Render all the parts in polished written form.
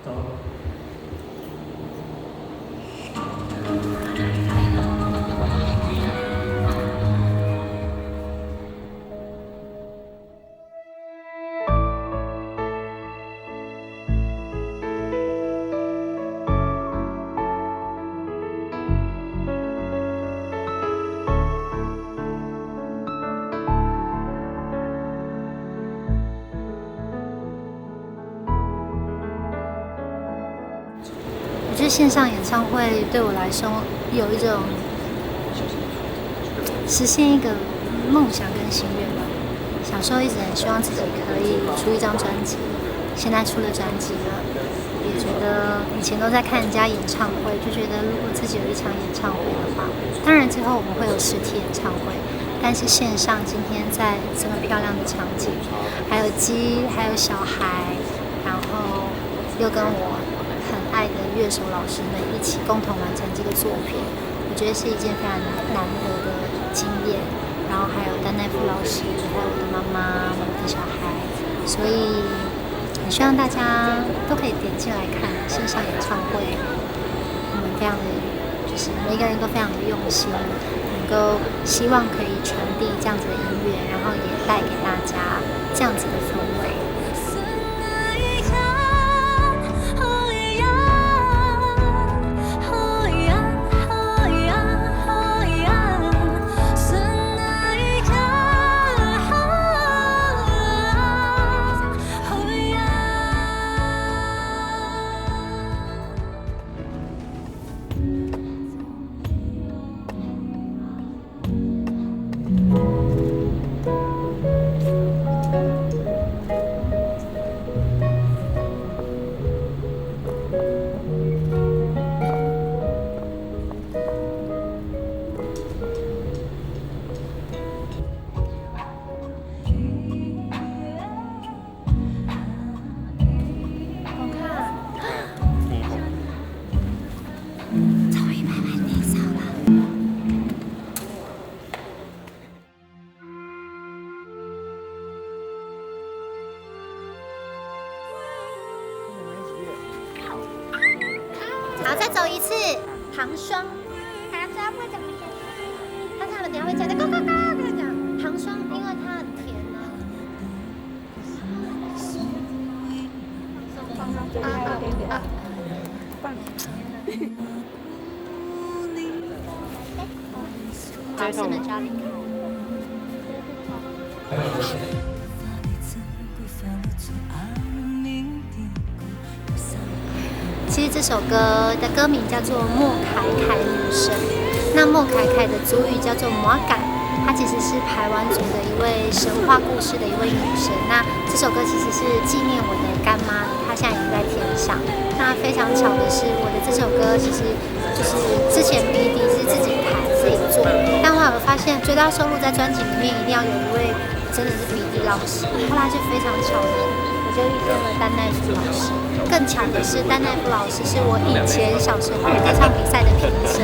走。我觉得线上演唱会对我来说有一种实现一个梦想跟心愿吧。小时候一直很希望自己可以出一张专辑，现在出了专辑了，也觉得以前都在看人家演唱会，就觉得如果自己有一场演唱会的话，当然之后我们会有实体演唱会，但是线上今天在这么漂亮的场景，还有鸡，还有小孩，然后又跟我很爱的乐手老师们一起共同完成这个作品，我觉得是一件非常难得的经验。然后还有丹奈夫老师，还有我的妈妈、我的小孩，所以很希望大家都可以点进来看线上演唱会。我们非常的，就是每个人都非常的用心，能够希望可以传递这样子的音乐，然后也带给大家这样子的氛围。好，再走一次。糖霜，糖霜为什么是？那他们等一下会讲的，跟他讲糖霜，因为它很甜呢。好，四门抓离开。其实这首歌的歌名叫做《莫凯凯女神》，那莫凯凯的族语叫做摩改，她其实是排湾族的一位神话故事的一位女神。那这首歌其实是纪念我的干妈，她现在已经在天上。那非常巧的是，我的这首歌其实就是之前 BD 是自己弹自己做，但后来我发现最大收录在专辑里面一定要有一位真的是 BD 老师，后来就非常巧的。我就遇见了丹奈夫老师，更巧的是，丹奈夫老师是我以前小时候歌唱比赛的评审。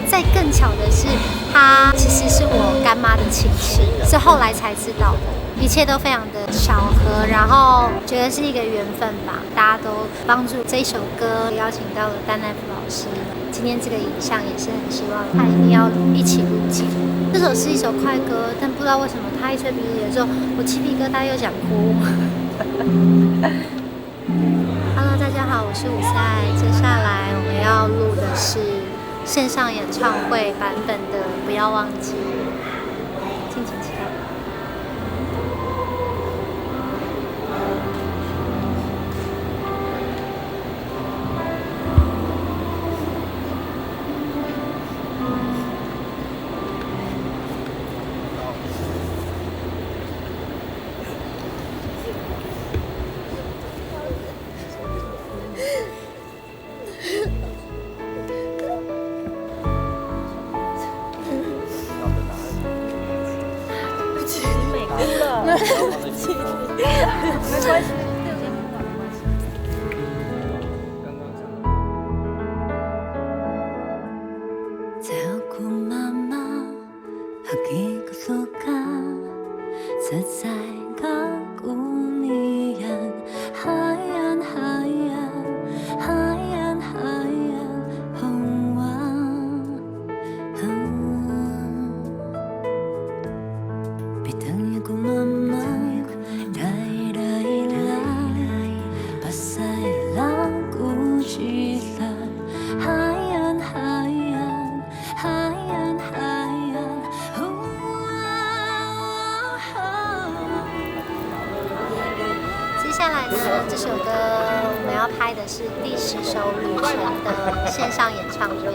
再更巧的是，他其实是我干妈的亲戚，是后来才知道的。一切都非常的巧合，然后觉得是一个缘分吧。大家都帮助这一首歌邀请到了丹奈夫老师。今天这个影像也是很希望他一定要一起录制。这首是一首快歌，但不知道为什么他一吹鼻子的时候，我鸡皮疙瘩又想哭。Hello， 大家好，我是伍赛。接下来我们要录的是线上演唱会版本的《不要忘记》，敬请期待。首歌我们要拍的是第10首旅程的线上演唱会。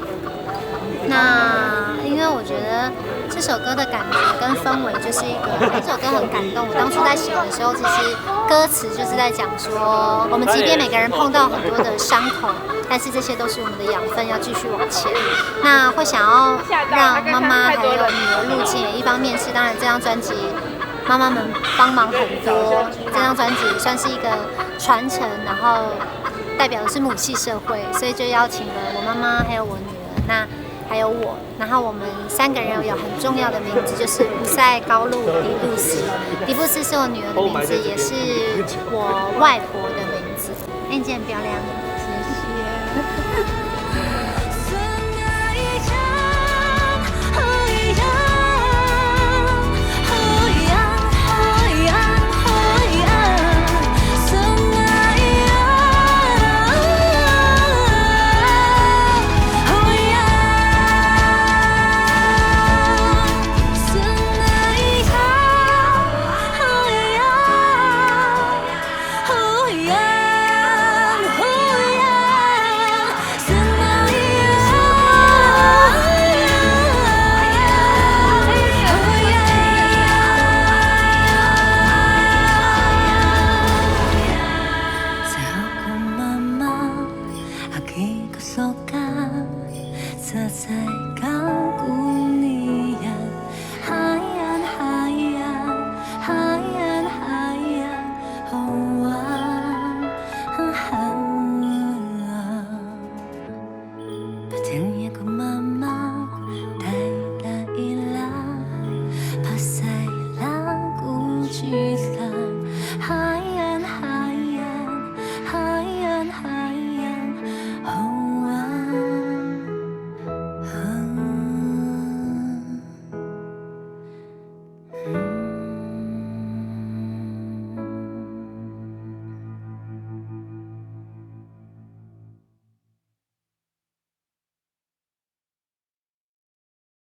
那因为我觉得这首歌的感觉跟氛围就是一个，这首歌很感动。我当初在写的时候，其实歌词就是在讲说，我们即便每个人碰到很多的伤口，但是这些都是我们的养分，要继续往前。那会想要让妈妈还有女儿入境，一方面是当然这张专辑妈妈们帮忙很多，这张专辑算是一个传承，然后代表的是母系社会，所以就邀请了我妈妈还有我女儿，那还有我，然后我们3个人有很重要的名字，就是胡塞、高露、迪布斯。迪布斯是我女儿的名字，也是我外婆的名字。哎，你今天很漂亮，谢谢。